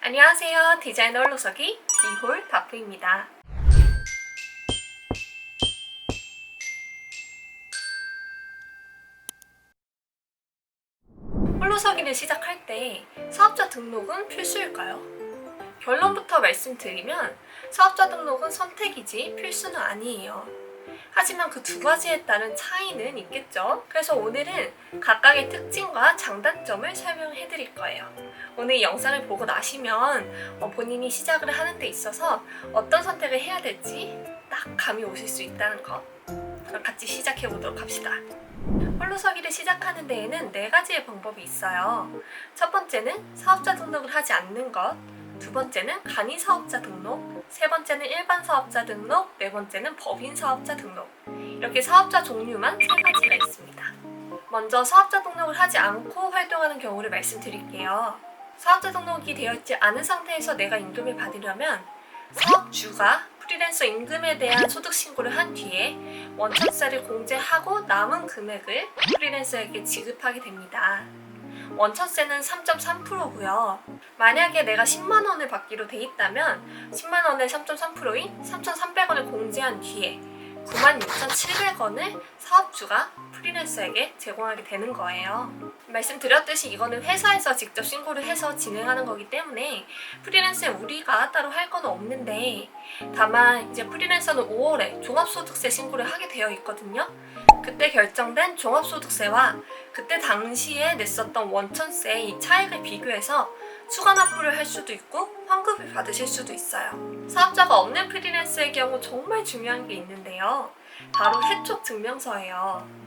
안녕하세요. 디자이너 홀로서기 비홀 다프입니다. 홀로서기를 시작할 때 사업자 등록은 필수일까요? 결론부터 말씀드리면 사업자 등록은 선택이지 필수는 아니에요. 하지만 그 두 가지에 따른 차이는 있겠죠. 그래서 오늘은 각각의 특징과 장단점을 설명해 드릴 거예요. 오늘 이 영상을 보고 나시면 본인이 시작을 하는 데 있어서 어떤 선택을 해야 될지 딱 감이 오실 수 있다는 거. 그럼 같이 시작해 보도록 합시다. 홀로서기를 시작하는 데에는 4가지의 방법이 있어요. 첫 번째는 사업자 등록을 하지 않는 것, 두 번째는 간이 사업자 등록, 세 번째는 일반 사업자 등록, 네 번째는 법인 사업자 등록. 이렇게 사업자 종류만 3가지가 있습니다. 먼저 사업자 등록을 하지 않고 활동하는 경우를 말씀드릴게요. 사업자 등록이 되어 있지 않은 상태에서 내가 임금을 받으려면 사업주가 프리랜서 임금에 대한 소득 신고를 한 뒤에 원천세를 공제하고 남은 금액을 프리랜서에게 지급하게 됩니다. 원천세는 3.3%고요. 만약에 내가 10만 원을 받기로 돼 있다면 10만 원의 3.3%인 3,300원을 공제한 뒤에 96,700원을 사업주가 프리랜서에게 제공하게 되는 거예요. 말씀드렸듯이 이거는 회사에서 직접 신고를 해서 진행하는 거기 때문에 프리랜서에 우리가 따로 할 건 없는데, 다만 이제 프리랜서는 5월에 종합소득세 신고를 하게 되어 있거든요. 그때 결정된 종합소득세와 그때 당시에 냈었던 원천세 이 차액을 비교해서 추가 납부를 할 수도 있고 환급을 받으실 수도 있어요. 사업자가 없는 프리랜서의 경우 정말 중요한 게 있는데요. 바로 해촉증명서예요.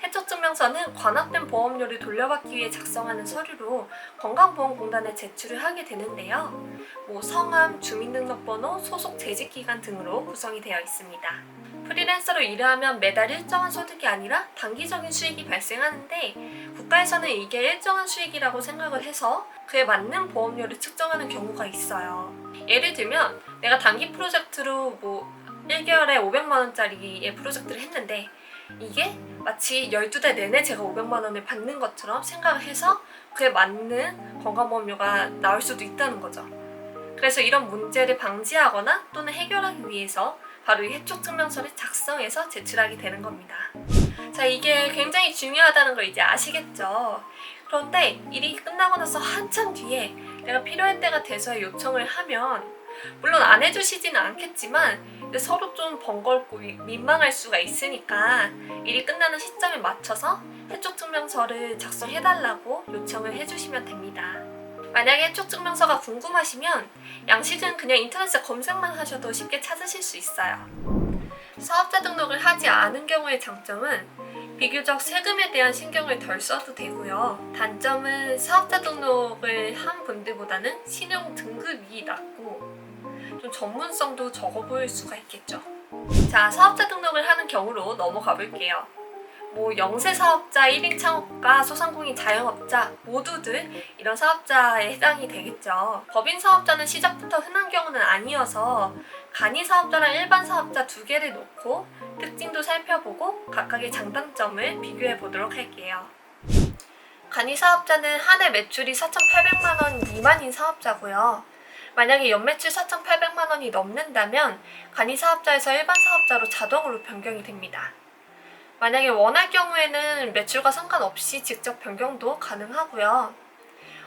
해촉증명서는 관합된 보험료를 돌려받기 위해 작성하는 서류로 건강보험공단에 제출을 하게 되는데요. 성함, 주민등록번호, 소속 재직기간 등으로 구성이 되어 있습니다. 프리랜서로 일하면 매달 일정한 소득이 아니라 단기적인 수익이 발생하는데, 국가에서는 이게 일정한 수익이라고 생각을 해서 그에 맞는 보험료를 측정하는 경우가 있어요. 예를 들면 내가 단기 프로젝트로 1개월에 500만 원짜리의 프로젝트를 했는데, 이게 마치 12달 내내 제가 500만 원을 받는 것처럼 생각을 해서 그에 맞는 건강보험료가 나올 수도 있다는 거죠. 그래서 이런 문제를 방지하거나 또는 해결하기 위해서 바로 이 해촉증명서를 작성해서 제출하게 되는 겁니다. 자, 이게 굉장히 중요하다는 걸 이제 아시겠죠? 그런데 일이 끝나고 나서 한참 뒤에 내가 필요할 때가 돼서 요청을 하면, 물론 안 해주시지는 않겠지만 서로 좀 번거롭고 민망할 수가 있으니까 일이 끝나는 시점에 맞춰서 해촉증명서를 작성해달라고 요청을 해주시면 됩니다. 만약에 해촉증명서가 궁금하시면 양식은 그냥 인터넷에 검색만 하셔도 쉽게 찾으실 수 있어요. 사업자 등록을 하지 않은 경우의 장점은 비교적 세금에 대한 신경을 덜 써도 되고요. 단점은 사업자 등록을 한 분들보다는 신용 등급이 낮고 좀 전문성도 적어 보일 수가 있겠죠. 자, 사업자 등록을 하는 경우로 넘어가 볼게요. 영세 사업자, 1인 창업가, 소상공인 자영업자 모두들 이런 사업자에 해당이 되겠죠. 법인 사업자는 시작부터 흔한 경우는 아니어서 간이 사업자랑 일반 사업자 2개를 놓고 특징도 살펴보고 각각의 장단점을 비교해 보도록 할게요. 간이 사업자는 한 해 매출이 4,800만 원 미만인 사업자고요. 만약에 연매출 4,800만 원이 넘는다면 간이 사업자에서 일반 사업자로 자동으로 변경이 됩니다. 만약에 원할 경우에는 매출과 상관없이 직접 변경도 가능하고요.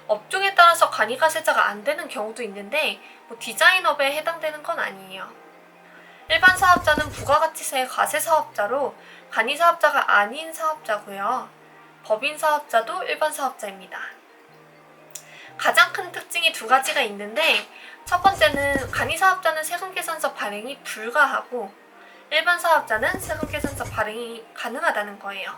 업종에 따라서 간이가세자가 안 되는 경우도 있는데 디자인업에 해당되는 건 아니에요. 일반 사업자는 부가가치세 과세사업자로 간이사업자가 아닌 사업자고요. 법인 사업자도 일반 사업자입니다. 가장 큰 특징이 2가지가 있는데, 첫 번째는 간이사업자는 세금계산서 발행이 불가하고 일반 사업자는 세금계산서 발행이 가능하다는 거예요.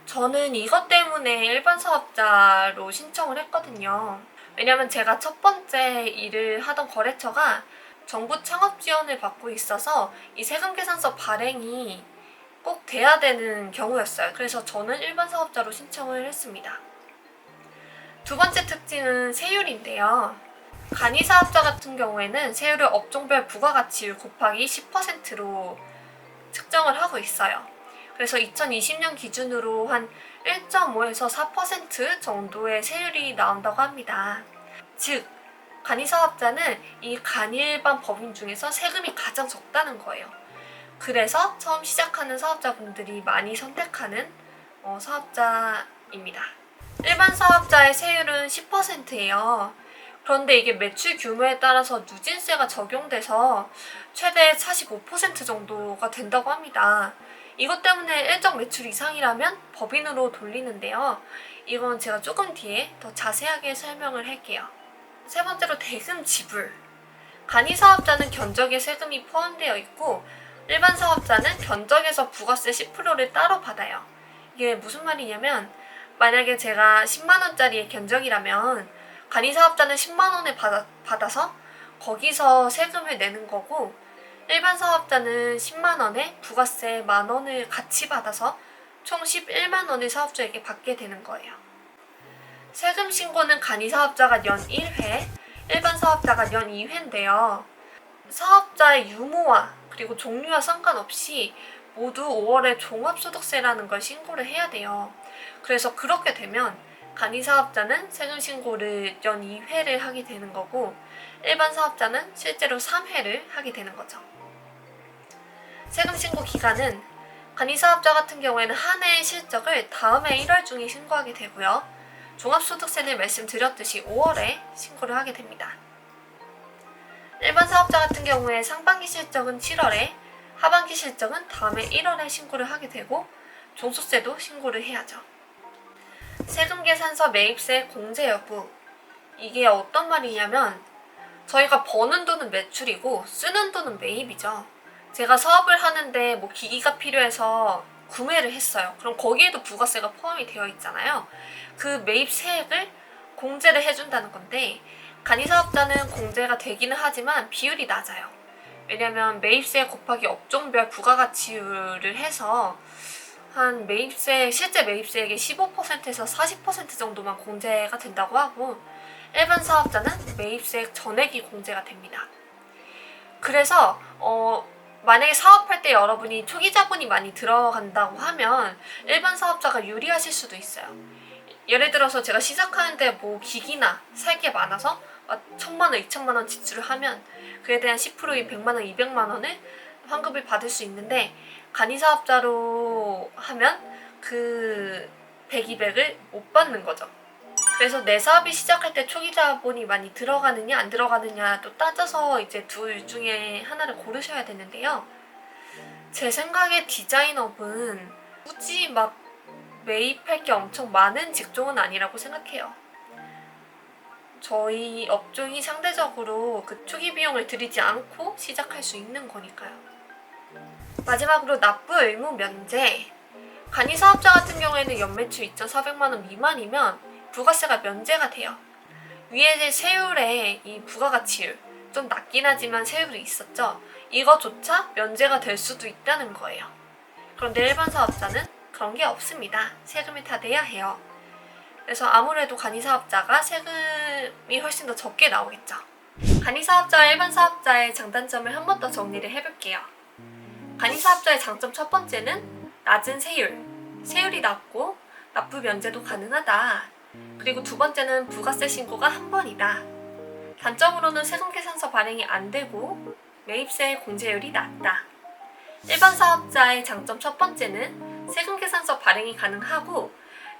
저는 이것 때문에 일반 사업자로 신청을 했거든요. 왜냐면 제가 첫 번째 일을 하던 거래처가 정부 창업 지원을 받고 있어서 이 세금계산서 발행이 꼭 돼야 되는 경우였어요. 그래서 저는 일반 사업자로 신청을 했습니다. 2번째 특징은 세율인데요. 간이 사업자 같은 경우에는 세율을 업종별 부가가치율 곱하기 10%로 측정을 하고 있어요. 그래서 2020년 기준으로 한 1.5에서 4% 정도의 세율이 나온다고 합니다. 즉, 간이사업자는 이 간일반 법인 중에서 세금이 가장 적다는 거예요. 그래서 처음 시작하는 사업자분들이 많이 선택하는 사업자입니다. 일반 사업자의 세율은 10%예요. 그런데 이게 매출 규모에 따라서 누진세가 적용돼서 최대 45% 정도가 된다고 합니다. 이것 때문에 일정 매출 이상이라면 법인으로 돌리는데요. 이건 제가 조금 뒤에 더 자세하게 설명을 할게요. 세 번째로 대금 지불. 간이사업자는 견적에 세금이 포함되어 있고 일반 사업자는 견적에서 부가세 10%를 따로 받아요. 이게 무슨 말이냐면 만약에 제가 10만원짜리의 견적이라면 간이사업자는 10만원을 받아서 거기서 세금을 내는 거고 일반 사업자는 10만원에 부가세 만원을 같이 받아서 총 11만원을 사업주에게 받게 되는 거예요. 세금 신고는 간이사업자가 연 1회, 일반 사업자가 연 2회인데요. 사업자의 유무와 그리고 종류와 상관없이 모두 5월에 종합소득세라는 걸 신고를 해야 돼요. 그래서 그렇게 되면 간이사업자는 세금 신고를 연 2회를 하게 되는 거고 일반 사업자는 실제로 3회를 하게 되는 거죠. 세금 신고 기간은 간이사업자 같은 경우에는 한 해의 실적을 다음해 1월 중에 신고하게 되고요. 종합소득세는 말씀드렸듯이 5월에 신고를 하게 됩니다. 일반 사업자 같은 경우에 상반기 실적은 7월에, 하반기 실적은 다음해 1월에 신고를 하게 되고 종소세도 신고를 해야죠. 세금계산서 매입세 공제 여부. 이게 어떤 말이냐면 저희가 버는 돈은 매출이고 쓰는 돈은 매입이죠. 제가 사업을 하는데 기기가 필요해서 구매를 했어요. 그럼 거기에도 부가세가 포함이 되어 있잖아요. 그 매입세액을 공제를 해준다는 건데 간이사업자는 공제가 되기는 하지만 비율이 낮아요. 왜냐면 매입세 곱하기 업종별 부가가치율을 해서 한 실제 매입세액의 15%에서 40% 정도만 공제가 된다고 하고 일반 사업자는 매입세액 전액이 공제가 됩니다. 그래서 만약에 사업할 때 여러분이 초기 자본이 많이 들어간다고 하면 일반 사업자가 유리하실 수도 있어요. 예를 들어서 제가 시작하는데 기기나 살 게 많아서 1,000만원, 2,000만원 지출을 하면 그에 대한 10%인 100만원, 200만원을 환급을 받을 수 있는데 간이사업자로 하면 그 100, 200을 못 받는 거죠. 그래서 내 사업이 시작할 때 초기 자본이 많이 들어가느냐 안 들어가느냐 또 따져서 이제 둘 중에 하나를 고르셔야 되는데요. 제 생각에 디자인업은 굳이 매입할 게 엄청 많은 직종은 아니라고 생각해요. 저희 업종이 상대적으로 그 초기 비용을 들이지 않고 시작할 수 있는 거니까요. 마지막으로 납부 의무 면제. 간이사업자 같은 경우에는 연매출 2,400만원 미만이면 부가세가 면제가 돼요. 위에 세율에 이 부가가치율 좀 낮긴 하지만 세율이 있었죠. 이거조차 면제가 될 수도 있다는 거예요. 그런데 일반 사업자는 그런 게 없습니다. 세금이 다 내야 해요. 그래서 아무래도 간이사업자가 세금이 훨씬 더 적게 나오겠죠. 간이사업자와 일반 사업자의 장단점을 한 번 더 정리를 해볼게요. 간이사업자의 장점 첫 번째는 낮은 세율이 낮고 납부 면제도 가능하다. 그리고 두 번째는 부가세 신고가 한 번이다. 단점으로는 세금계산서 발행이 안 되고 매입세 공제율이 낮다. 일반 사업자의 장점 첫 번째는 세금계산서 발행이 가능하고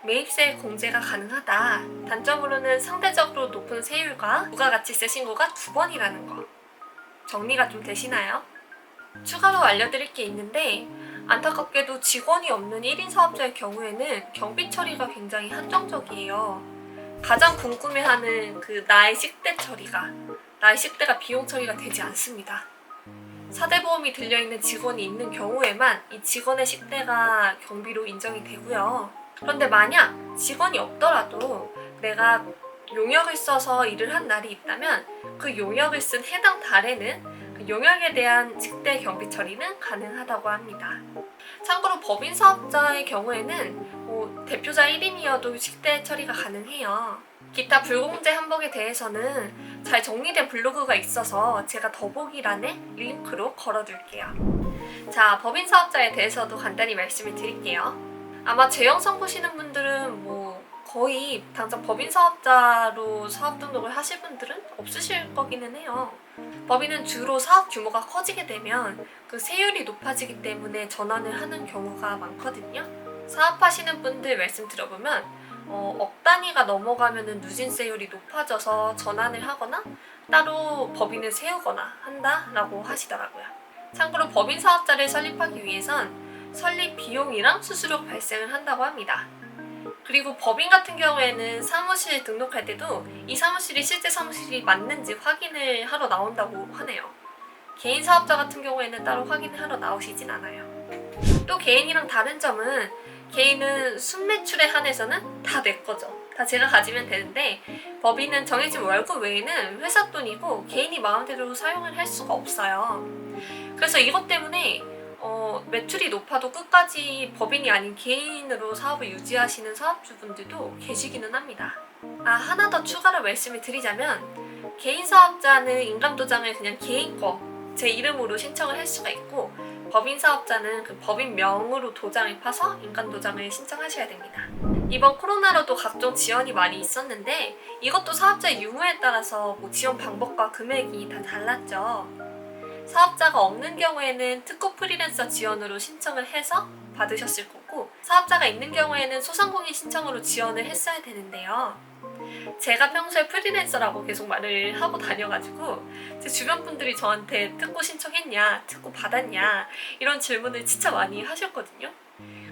매입세 공제가 가능하다. 단점으로는 상대적으로 높은 세율과 부가가치세 신고가 2번이라는 거. 정리가 좀 되시나요? 추가로 알려드릴 게 있는데 안타깝게도 직원이 없는 1인 사업자의 경우에는 경비 처리가 굉장히 한정적이에요. 가장 궁금해하는 나의 식대가 비용 처리가 되지 않습니다. 사대보험이 들려있는 직원이 있는 경우에만 이 직원의 식대가 경비로 인정이 되고요. 그런데 만약 직원이 없더라도 내가 용역을 써서 일을 한 날이 있다면 그 용역을 쓴 해당 달에는 그 용역에 대한 식대 경비 처리는 가능하다고 합니다. 참고로 법인 사업자의 경우에는 대표자 1인이어도 식대 처리가 가능해요. 기타 불공제 항목에 대해서는 잘 정리된 블로그가 있어서 제가 더보기란에 링크로 걸어둘게요. 자, 법인 사업자에 대해서도 간단히 말씀을 드릴게요. 아마 제 영상 보시는 분들은 거의 당장 법인 사업자로 사업 등록을 하실 분들은 없으실 거기는 해요. 법인은 주로 사업 규모가 커지게 되면 그 세율이 높아지기 때문에 전환을 하는 경우가 많거든요. 사업하시는 분들 말씀 들어보면 억 단위가 넘어가면 누진세율이 높아져서 전환을 하거나 따로 법인을 세우거나 한다라고 하시더라고요. 참고로 법인 사업자를 설립하기 위해선 설립 비용이랑 수수료가 발생을 한다고 합니다. 그리고 법인 같은 경우에는 사무실 등록할 때도 이 사무실이 실제 사무실이 맞는지 확인을 하러 나온다고 하네요. 개인 사업자 같은 경우에는 따로 확인을 하러 나오시진 않아요. 또 개인이랑 다른 점은 개인은 순매출에 한해서는 다 내 거죠. 다 제가 가지면 되는데 법인은 정해진 월급 외에는 회사 돈이고 개인이 마음대로 사용을 할 수가 없어요. 그래서 이것 때문에 매출이 높아도 끝까지 법인이 아닌 개인으로 사업을 유지하시는 사업주분들도 계시기는 합니다. 하나 더 추가로 말씀을 드리자면 개인 사업자는 인감도장을 그냥 개인 거, 제 이름으로 신청을 할 수가 있고 법인 사업자는 그 법인명으로 도장을 파서 인감도장을 신청하셔야 됩니다. 이번 코로나로도 각종 지원이 많이 있었는데 이것도 사업자의 유무에 따라서 지원 방법과 금액이 다 달랐죠. 사업자가 없는 경우에는 특고 프리랜서 지원으로 신청을 해서 받으셨을 거고 사업자가 있는 경우에는 소상공인 신청으로 지원을 했어야 되는데요. 제가 평소에 프리랜서라고 계속 말을 하고 다녀가지고 제 주변 분들이 저한테 특고 신청했냐, 특고 받았냐 이런 질문을 진짜 많이 하셨거든요.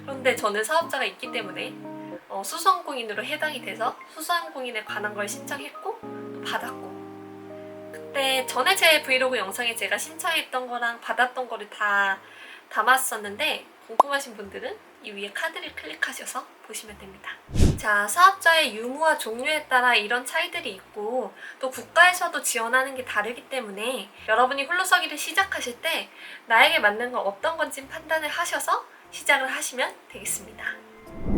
그런데 저는 사업자가 있기 때문에 소상공인으로 해당이 돼서 소상공인에 관한 걸 신청했고 또 받았고 그때 전에 제 브이로그 영상에 제가 신청했던 거랑 받았던 거를 다 담았었는데 궁금하신 분들은 이 위에 카드를 클릭하셔서 보시면 됩니다. 자, 사업자의 유무와 종류에 따라 이런 차이들이 있고 또 국가에서도 지원하는 게 다르기 때문에 여러분이 홀로서기를 시작하실 때 나에게 맞는 건 어떤 건지 판단을 하셔서 시작을 하시면 되겠습니다.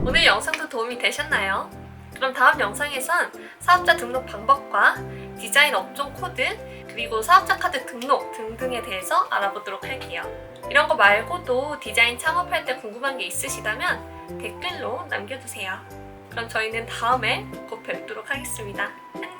오늘 영상도 도움이 되셨나요? 그럼 다음 영상에선 사업자 등록 방법과 디자인 업종 코드 그리고 사업자 카드 등록 등등에 대해서 알아보도록 할게요. 이런 거 말고도 디자인 창업할 때 궁금한 게 있으시다면 댓글로 남겨주세요. 그럼 저희는 다음에 곧 뵙도록 하겠습니다. 안녕!